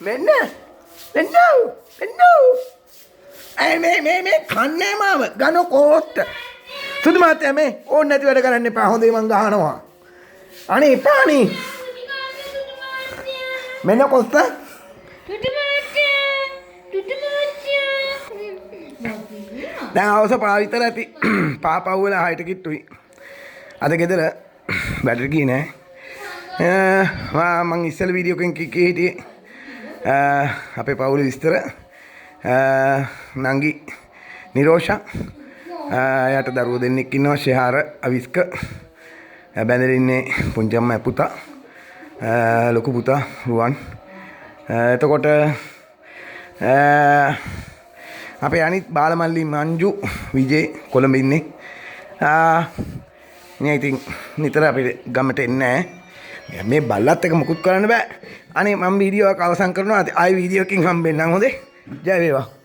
මෙන්න මේ කන්නේ මාව ගන කෝට්ට සුදු මාත්‍යා මේ ඕන නැති වැඩ කරන්න එපා හොඳේ මං ගහනවා අනේ එපානේ මෙන්න කොස්ස දැන් අවස පාවිතර ඇති පාපව් වෙලා හයිට කිට්ටුයි අද ගෙදර බැටරි ගියේ නෑ මං ඉස්සෙල් වීඩියෝ එකකින් කිව්වේ හිටියේ අපේ පවුලේ විස්තර නංගි නිරෝෂා එයාට දරුවෝ දෙන්නෙක් ඉන්නවා ශේහාර අවිස්ක බැඳලා ඉන්නේ පුංචි අම්මා පුතා ලොකු පුතා රුවන් එතකොට අපේ අනිත් බාලමල්ලි මංජු විජේ කොළඹ ඉන්නේ නේ ඉතින් නිතර අපේ ගමට එන්නේ නැහැ මේ බල්ලත් එක මුකුත් කරන්න බෑ අනේ මම වීඩියෝ එක අවසන් කරනවා ආයි වීඩියෝ එකකින් හම්බෙන්නම් හොඳේ ජය වේවා